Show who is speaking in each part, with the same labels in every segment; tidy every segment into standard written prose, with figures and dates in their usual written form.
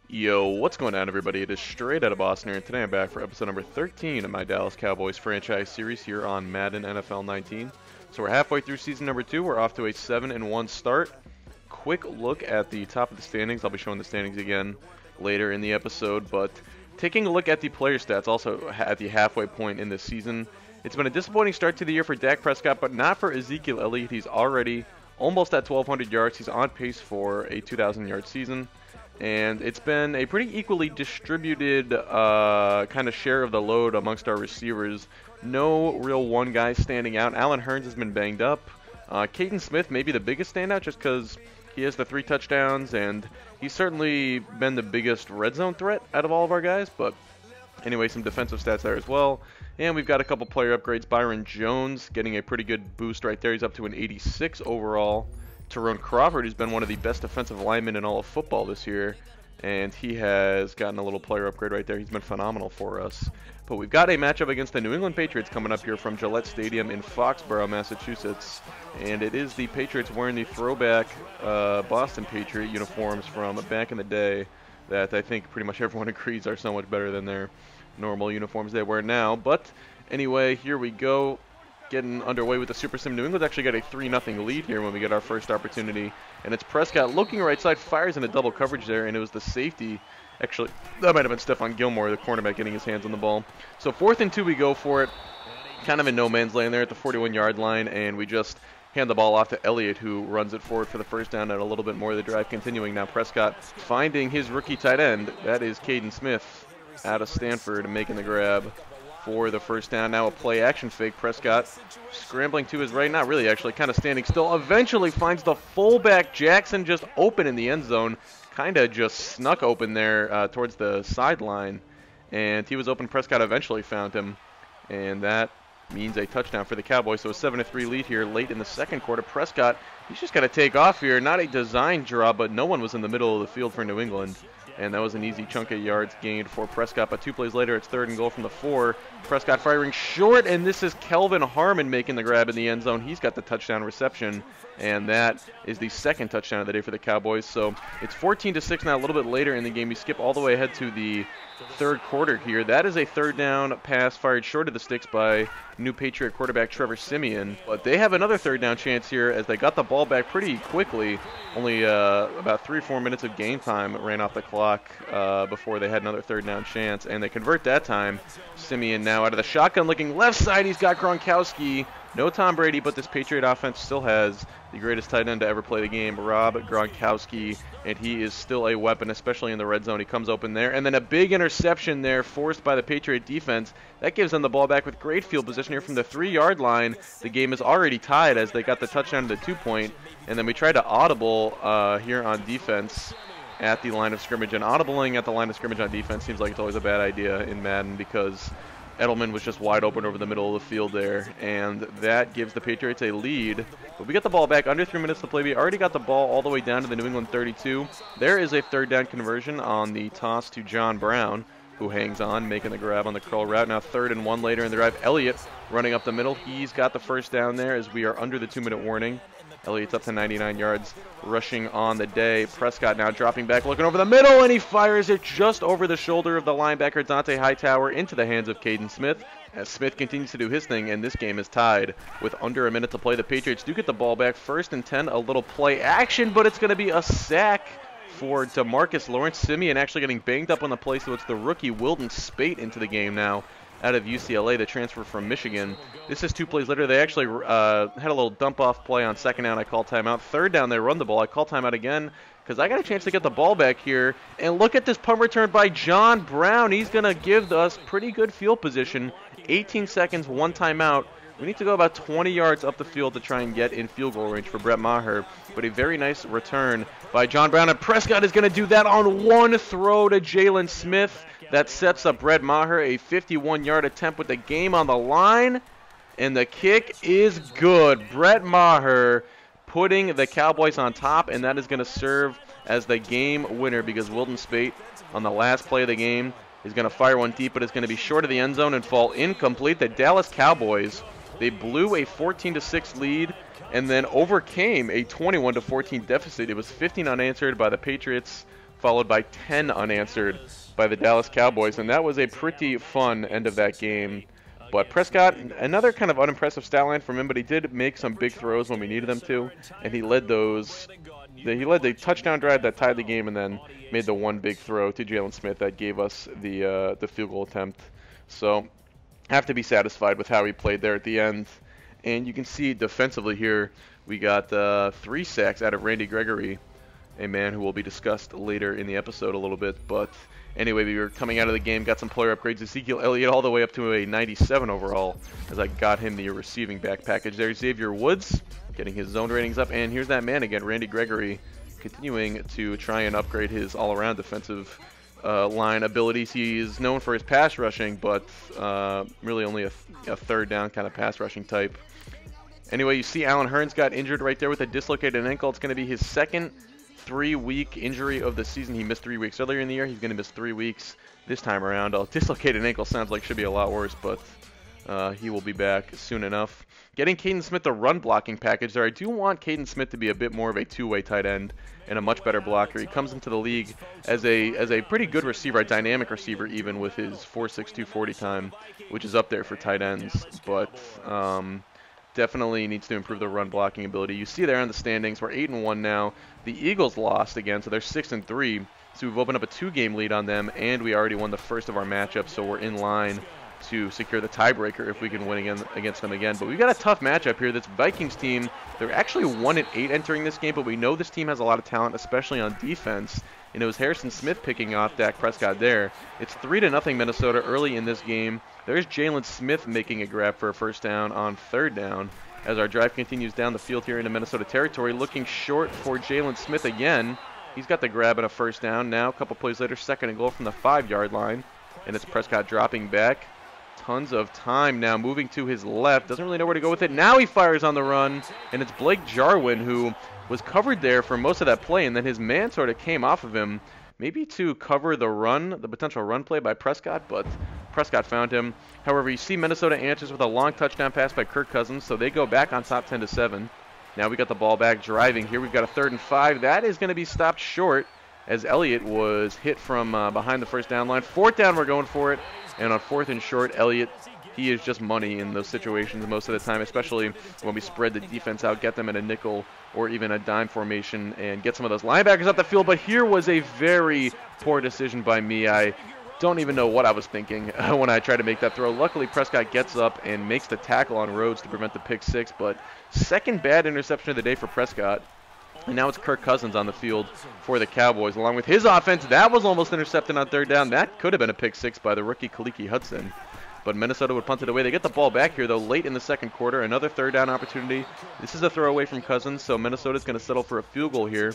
Speaker 1: Yo, what's going on, everybody? It is Straight Outta Boston here, and today I'm back for episode number 13 of my Dallas Cowboys franchise series here on Madden NFL 19. So we're halfway through season number 2. We're off to a 7-1 start. Quick look at the top of the standings. I'll be showing the standings again later in the episode, but taking a look at the player stats also at the halfway point in this season. It's been a disappointing start to the year for Dak Prescott, but not for Ezekiel Elliott. He's already almost at 1,200 yards. He's on pace for a 2,000-yard season. And it's been a pretty equally distributed kind of share of the load amongst our receivers. No real one guy standing out. Allen Hurns has been banged up. Caden Smith may be the biggest standout just because he has the 3 touchdowns, and he's certainly been the biggest red zone threat out of all of our guys. But anyway, some defensive stats there as well. And we've got a couple player upgrades. Byron Jones getting a pretty good boost right there. He's up to an 86 overall. Tyrone Crawford, who's been one of the best defensive linemen in all of football this year, and he has gotten a little player upgrade right there. He's been phenomenal for us. But we've got a matchup against the New England Patriots coming up here from Gillette Stadium in Foxborough, Massachusetts, and it is the Patriots wearing the throwback Boston Patriot uniforms from back in the day that I think pretty much everyone agrees are so much better than their normal uniforms they wear now. But anyway, here we go. Getting underway with the Super Sim. New England's actually got a 3-0 lead here when we get our first opportunity. And it's Prescott looking right side, fires into double coverage there, and it was the safety. Actually, that might have been Stephon Gilmore, the cornerback, getting his hands on the ball. So 4th and 2, we go for it. Kind of in no man's land there at the 41-yard line, and we just hand the ball off to Elliott, who runs it forward for the first down, and a little bit more of the drive continuing. Now Prescott finding his rookie tight end. That is Caden Smith out of Stanford, making the grab for the first down. Now a play action fake. Prescott scrambling to his right, not really actually, kind of standing still. Eventually finds the fullback Jackson just open in the end zone. Kind of just snuck open there towards the sideline. And he was open. Prescott eventually found him. And that means a touchdown for the Cowboys. So a 7-3 lead here late in the second quarter. Prescott, he's just got to take off here. Not a design draw, but no one was in the middle of the field for New England. And that was an easy chunk of yards gained for Prescott. But 2 plays later, it's 3rd and goal from the 4. Prescott firing short, and this is Kelvin Harmon making the grab in the end zone. He's got the touchdown reception, and that is the 2nd touchdown of the day for the Cowboys. So it's 14-6 now. A little bit later in the game, we skip all the way ahead to the 3rd quarter here. That is a 3rd down pass fired short of the sticks by new Patriot quarterback Trevor Siemian. But they have another 3rd down chance here as they got the ball back pretty quickly. Only about 3 or 4 minutes of game time ran off the clock before they had another 3rd down chance, and they convert that time. Siemian now out of the shotgun looking left side. He's got Gronkowski. No Tom Brady, but this Patriot offense still has the greatest tight end to ever play the game, Rob Gronkowski, and he is still a weapon, especially in the red zone. He comes open there, and then a big interception there forced by the Patriot defense. That gives them the ball back with great field position here from the 3-yard line. The game is already tied as they got the touchdown to the 2-point, and then we tried to audible here on defense at the line of scrimmage, and audibling at the line of scrimmage on defense seems like it's always a bad idea in Madden because Edelman was just wide open over the middle of the field there, and that gives the Patriots a lead. But we get the ball back, under 3 minutes to play. We already got the ball all the way down to the New England 32. There is a 3rd down conversion on the toss to John Brown, who hangs on, making the grab on the curl route. Now 3rd and 1 later in the drive. Elliott running up the middle. He's got the first down there as we are under the 2-minute warning. Elliott's up to 99 yards, rushing on the day. Prescott now dropping back, looking over the middle, and he fires it just over the shoulder of the linebacker, Dante Hightower, into the hands of Caden Smith. As Smith continues to do his thing, and this game is tied with under a minute to play. The Patriots do get the ball back. 1st and 10, a little play action, but it's going to be a sack for DeMarcus Lawrence. Siemian actually getting banged up on the play, so it's the rookie Wilton Spate into the game now out of UCLA, the transfer from Michigan. This is 2 plays later. They actually had a little dump-off play on 2nd down. I call timeout. 3rd down, they run the ball. I call timeout again because I got a chance to get the ball back here. And look at this punt return by John Brown. He's going to give us pretty good field position. 18 seconds, 1 timeout. We need to go about 20 yards up the field to try and get in field goal range for Brett Maher. But a very nice return by John Brown. And Prescott is going to do that on 1 throw to Jalen Smith. That sets up Brett Maher, a 51-yard attempt with the game on the line. And the kick is good. Brett Maher putting the Cowboys on top, and that is going to serve as the game winner because Wilton Spate on the last play of the game is going to fire one deep, but it's going to be short of the end zone and fall incomplete. The Dallas Cowboys, they blew a 14-6 lead and then overcame a 21-14 deficit. It was 15 unanswered by the Patriots. followed by 10 unanswered by the Dallas Cowboys, and that was a pretty fun end of that game. But Prescott, another kind of unimpressive stat line from him, but he did make some big throws when we needed him to, and he led the touchdown drive that tied the game, and then made the one big throw to Jalen Smith that gave us the field goal attempt. So have to be satisfied with how he played there at the end. And you can see defensively here, we got 3 sacks out of Randy Gregory, a man who will be discussed later in the episode a little bit. But anyway, we were coming out of the game, got some player upgrades. Ezekiel Elliott all the way up to a 97 overall, as I got him the receiving back package there. Xavier Woods getting his zone ratings up, and here's that man again, Randy Gregory, continuing to try and upgrade his all-around defensive line abilities. He is known for his pass rushing, but really only a third down kind of pass rushing type. Anyway, you see Allen Hurns got injured right there with a dislocated ankle. It's going to be his second 3-week injury of the season. He missed 3 weeks earlier in the year. He's going to miss 3 weeks this time around. A dislocated ankle sounds like should be a lot worse, but he will be back soon enough. Getting Caden Smith the run blocking package there. I do want Caden Smith to be a bit more of a two-way tight end and a much better blocker. He comes into the league as a pretty good receiver, a dynamic receiver even, with his 4.6 240 time, which is up there for tight ends. But definitely needs to improve the run blocking ability. You see there in the standings, we're 8-1 now. The Eagles lost again, so they're 6-3. So we've opened up a 2-game lead on them, and we already won the first of our matchups, so we're in line to secure the tiebreaker if we can win against them again. But we've got a tough matchup here. This Vikings team, they're actually 1-8 entering this game, but we know this team has a lot of talent, especially on defense. And it was Harrison Smith picking off Dak Prescott there. It's 3-0 Minnesota early in this game. There's Jalen Smith making a grab for a first down on third down as our drive continues down the field here into Minnesota territory. Looking short for Jalen Smith again. He's got the grab and a first down. Now, a couple plays later, 2nd and goal from the 5-yard line. And it's Prescott dropping back. Tons of time now, moving to his left. Doesn't really know where to go with it. Now he fires on the run, and it's Blake Jarwin who was covered there for most of that play, and then his man sort of came off of him, maybe to cover the run, the potential run play by Prescott, but Prescott found him. However, you see Minnesota answers with a long touchdown pass by Kirk Cousins, so they go back on top 10-7. Now we got the ball back driving here. We've got a 3rd and 5. That is going to be stopped short as Elliott was hit from behind the first down line. 4th down, we're going for it. And on 4th and short, Elliott, he is just money in those situations most of the time, especially when we spread the defense out, get them in a nickel or even a dime formation, and get some of those linebackers up the field. But here was a very poor decision by me. I don't even know what I was thinking when I tried to make that throw. Luckily, Prescott gets up and makes the tackle on Rhodes to prevent the pick 6, but 2nd bad interception of the day for Prescott. And now it's Kirk Cousins on the field for the Cowboys. Along with his offense, that was almost intercepted on 3rd down. That could have been a pick 6 by the rookie Kaliki Hudson. But Minnesota would punt it away. They get the ball back here, though, late in the 2nd quarter. Another 3rd down opportunity. This is a throwaway from Cousins, so Minnesota's going to settle for a field goal here,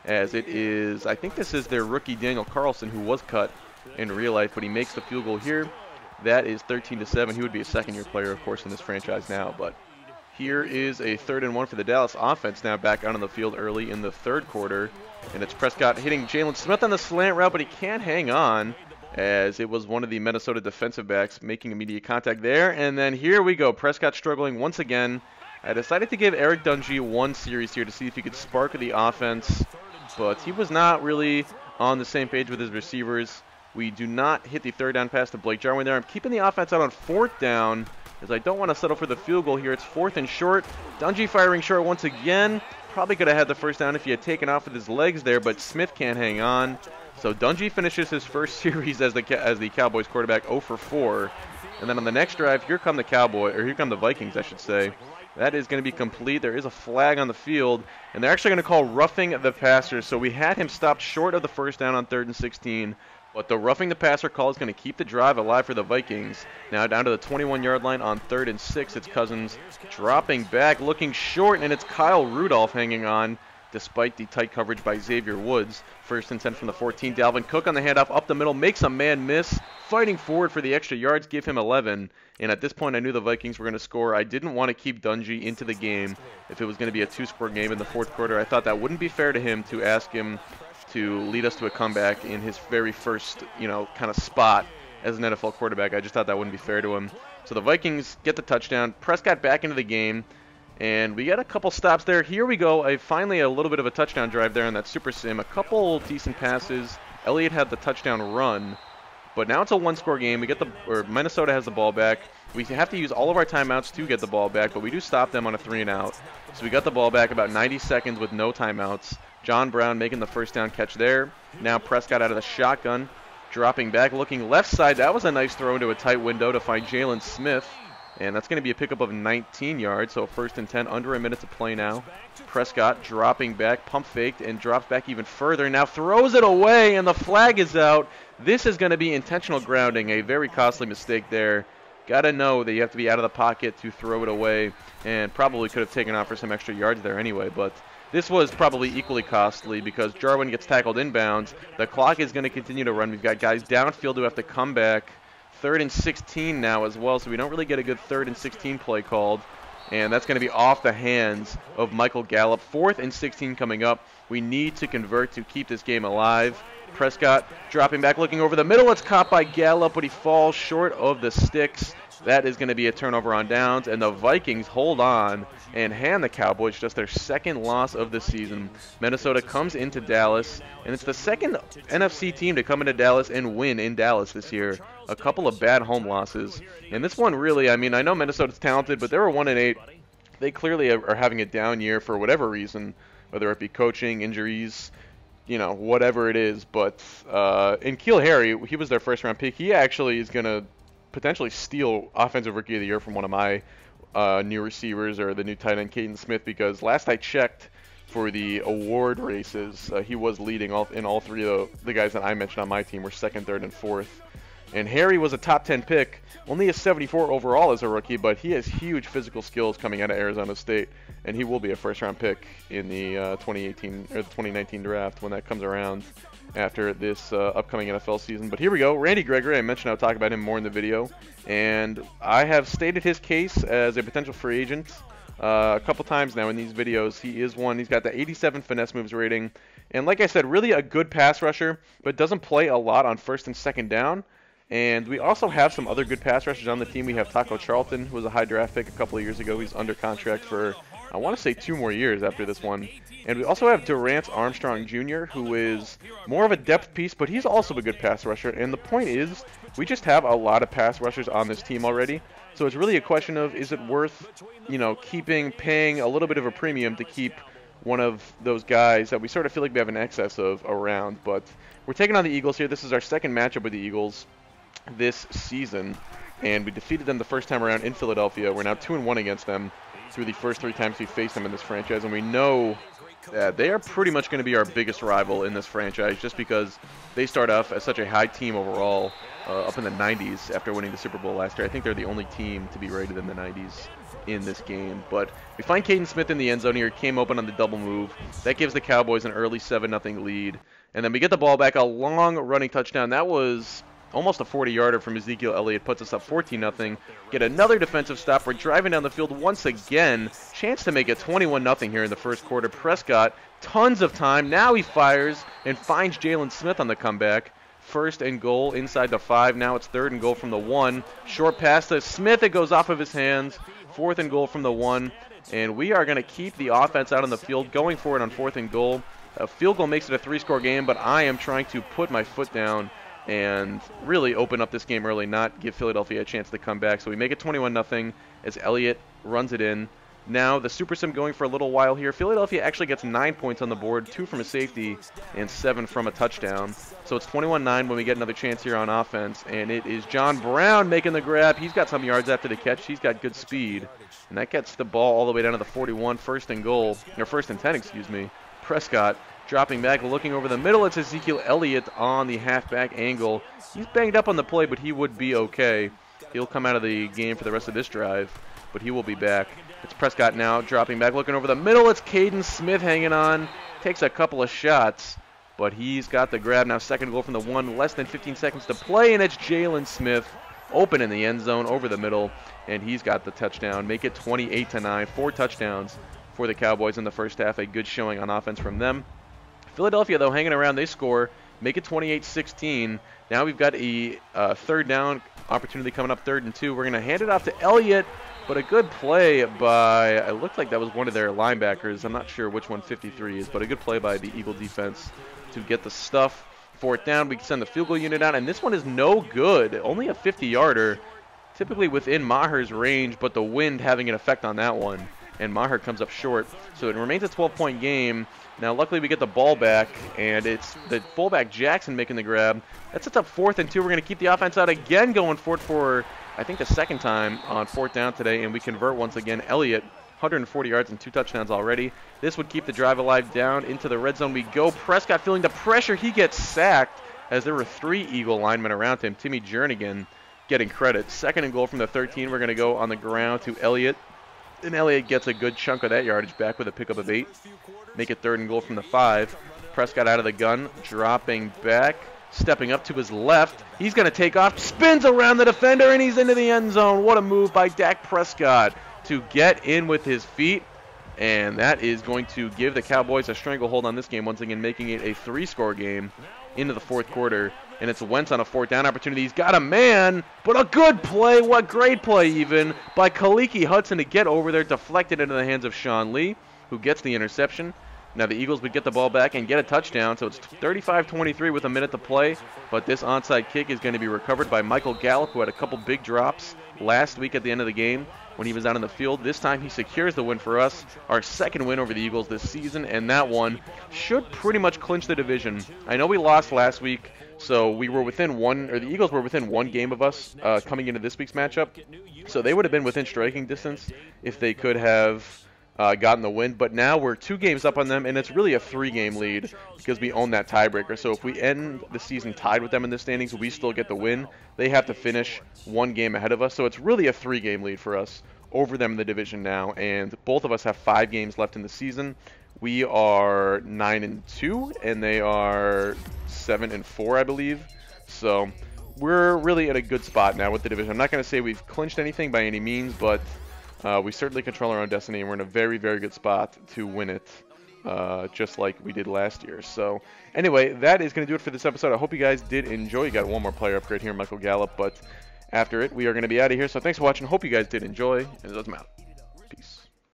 Speaker 1: as it is, I think this is their rookie Daniel Carlson, who was cut in real life, but he makes the field goal here. That is 13-7. He would be a 2nd-year player, of course, in this franchise now, but here is a 3rd and 1 for the Dallas offense now back out on the field early in the 3rd quarter. And it's Prescott hitting Jalen Smith on the slant route, but he can't hang on, as it was one of the Minnesota defensive backs making immediate contact there. And then here we go. Prescott struggling once again. I decided to give Eric Dungy one series here to see if he could spark the offense, but he was not really on the same page with his receivers. We do not hit the 3rd down pass to Blake Jarwin there. I'm keeping the offense out on 4th down, as I don't want to settle for the field goal here. It's 4th and short. Dungy firing short once again. Probably could have had the first down if he had taken off with his legs there, but Smith can't hang on. So Dungy finishes his first series as the Cowboys quarterback 0 for 4. And then on the next drive, here come the Vikings, I should say. That is going to be complete. There is a flag on the field, and they're actually going to call roughing the passer. So we had him stopped short of the first down on 3rd and 16. But the roughing the passer call is going to keep the drive alive for the Vikings. Now down to the 21-yard line on 3rd and 6. It's Cousins dropping back, looking short, and it's Kyle Rudolph hanging on despite the tight coverage by Xavier Woods. 1st and 10 from the 14. Dalvin Cook on the handoff up the middle, makes a man miss. Fighting forward for the extra yards, give him 11. And at this point, I knew the Vikings were going to score. I didn't want to keep Dungy into the game if it was going to be a 2-score game in the 4th quarter. I thought that wouldn't be fair to him to ask him to lead us to a comeback in his very first, kind of spot as an NFL quarterback. I just thought that wouldn't be fair to him. So the Vikings get the touchdown. Prescott back into the game. And we got a couple stops there. Here we go. Finally a little bit of a touchdown drive there on that super sim. A couple decent passes. Elliott had the touchdown run. But now it's a one-score game. Minnesota has the ball back. We have to use all of our timeouts to get the ball back, but we do stop them on a 3-and-out. So we got the ball back about 90 seconds with no timeouts. John Brown making the first down catch there. Now Prescott out of the shotgun, dropping back, looking left side. That was a nice throw into a tight window to find Jalen Smith. And that's going to be a pickup of 19 yards, so 1st and 10, under a minute to play now. Prescott dropping back, pump faked, and drops back even further. Now throws it away, and the flag is out. This is going to be intentional grounding, a very costly mistake there. Got to know that you have to be out of the pocket to throw it away, and probably could have taken off for some extra yards there anyway, but this was probably equally costly because Jarwin gets tackled inbounds. The clock is going to continue to run. We've got guys downfield who have to come back. 3rd and 16 now as well, so we don't really get a good 3rd and 16 play called. And that's going to be off the hands of Michael Gallup. 4th and 16 coming up. We need to convert to keep this game alive. Prescott dropping back, looking over the middle. It's caught by Gallup, but he falls short of the sticks. That is going to be a turnover on downs, and the Vikings hold on and hand the Cowboys just their 2nd loss of the season. Minnesota comes into Dallas, and it's the 2nd NFC team to come into Dallas and win in Dallas this year. A couple of bad home losses. And this one really, I mean, I know Minnesota's talented, but they were 1-8. They clearly are having a down year for whatever reason, whether it be coaching, injuries, you know, whatever it is. But in Keel Harry, he was their 1st-round pick. He actually is going to potentially steal Offensive Rookie of the Year from one of my new receivers or the new tight end, Caden Smith, because last I checked for the award races, he was leading in all 3 of the guys that I mentioned on my team were 2nd, 3rd, and 4th. And Harry was a top 10 pick, only a 74 overall as a rookie, but he has huge physical skills coming out of Arizona State, and he will be a 1st-round pick in the 2018 or the 2019 draft when that comes around after this upcoming NFL season. But here we go. Randy Gregory, I mentioned I'll talk about him more in the video, and I have stated his case as a potential free agent a couple times now in these videos. He is one. He's got the 87 finesse moves rating, and like I said, really a good pass rusher, but doesn't play a lot on 1st and 2nd down. And we also have some other good pass rushers on the team. We have Taco Charlton, who was a high draft pick a couple of years ago. He's under contract for, I want to say, 2 more years after this one. And we also have Durant Armstrong Jr., who is more of a depth piece, but he's also a good pass rusher. And the point is, we just have a lot of pass rushers on this team already. So it's really a question of, is it worth, you know, paying a little bit of a premium to keep one of those guys that we sort of feel like we have an excess of around. But we're taking on the Eagles here. This is our 2nd matchup with the Eagles this season, and we defeated them the first time around in Philadelphia. We're now 2-1 against them through the first 3 times we faced them in this franchise, and we know that they are pretty much going to be our biggest rival in this franchise just because they start off as such a high team overall up in the 90s after winning the Super Bowl last year. I think they're the only team to be rated in the 90s in this game. But we find Caden Smith in the end zone here. He came open on the double move. That gives the Cowboys an early 7-0 lead. And then we get the ball back, a long running touchdown. That was almost a 40-yarder from Ezekiel Elliott, puts us up 14-0. Get another defensive stop. We're driving down the field once again. Chance to make it 21-0 here in the 1st quarter. Prescott, tons of time. Now he fires and finds Jalen Smith on the comeback. 1st and goal inside the 5. Now it's 3rd and goal from the 1. Short pass to Smith. It goes off of his hands. 4th and goal from the 1. And we are going to keep the offense out on the field, going for it on 4th and goal. A field goal makes it a 3-score game, but I am trying to put my foot down and really open up this game early, not give Philadelphia a chance to come back. So we make it 21-0 as Elliott runs it in. Now the Super Sim going for a little while here. Philadelphia actually gets 9 points on the board, 2 from a safety and 7 from a touchdown. So it's 21-9 when we get another chance here on offense, and it is John Brown making the grab. He's got some yards after the catch. He's got good speed, and that gets the ball all the way down to the 41, 1st and goal, or 1st and 10, excuse me. Prescott dropping back, looking over the middle. It's Ezekiel Elliott on the halfback angle. He's banged up on the play, but he would be okay. He'll come out of the game for the rest of this drive, but he will be back. It's Prescott now dropping back, looking over the middle. It's Caden Smith hanging on. Takes a couple of shots, but he's got the grab. Now 2nd goal from the 1. Less than 15 seconds to play, and it's Jalen Smith open in the end zone over the middle, and he's got the touchdown. Make it 28-9. 4 touchdowns for the Cowboys in the first half. A good showing on offense from them. Philadelphia, though, hanging around. They score. Make it 28-16. Now we've got a 3rd down opportunity coming up, 3rd and 2. We're going to hand it off to Elliott. But a good play by, it looked like that was one of their linebackers. I'm not sure which one 53 is, but a good play by the Eagle defense to get the stuff. 4th down, we can send the field goal unit out, and this one is no good. Only a 50-yarder, typically within Maher's range, but the wind having an effect on that one. And Maher comes up short, so it remains a 12-point game. Now, luckily, we get the ball back, and it's the fullback Jackson making the grab. That sets up 4th and 2. We're going to keep the offense out again, going for it for, I think, the 2nd time on 4th down today, and we convert once again. Elliott, 140 yards and 2 touchdowns already. This would keep the drive alive. Down into the red zone we go. Prescott feeling the pressure. He gets sacked as there were 3 Eagle linemen around him. Timmy Jernigan getting credit. 2nd and goal from the 13. We're going to go on the ground to Elliott. And Elliott gets a good chunk of that yardage back with a pickup of 8. Make it 3rd and goal from the 5. Prescott out of the gun, dropping back, stepping up to his left. He's going to take off, spins around the defender, and he's into the end zone. What a move by Dak Prescott to get in with his feet. And that is going to give the Cowboys a stranglehold on this game, once again making it a 3-score game into the 4th quarter. And it's Wentz on a 4th down opportunity. He's got a man, but a good play, what great play even, by Kaliki Hudson to get over there, deflected into the hands of Sean Lee, who gets the interception. Now the Eagles would get the ball back and get a touchdown, so it's 35-23 with a minute to play. But this onside kick is going to be recovered by Michael Gallup, who had a couple big drops last week at the end of the game when he was out on the field. This time he secures the win for us, our 2nd win over the Eagles this season, and that one should pretty much clinch the division. I know we lost last week, so we were within one, or the Eagles were within 1 game of us coming into this week's matchup. So they would have been within striking distance if they could have gotten the win. But now we're 2 games up on them, and it's really a 3-game lead because we own that tiebreaker. So if we end the season tied with them in the standings, we still get the win. They have to finish 1 game ahead of us. So it's really a 3-game lead for us over them in the division now. And both of us have 5 games left in the season. We are 9-2, and they are 7-4, I believe. So we're really in a good spot now with the division. I'm not going to say we've clinched anything by any means, but we certainly control our own destiny, and we're in a very, very good spot to win it, just like we did last year. So anyway, that is going to do it for this episode. I hope you guys did enjoy. You got one more player upgrade here, Michael Gallup, but after it, we are going to be out of here. So thanks for watching. Hope you guys did enjoy, and it doesn't matter.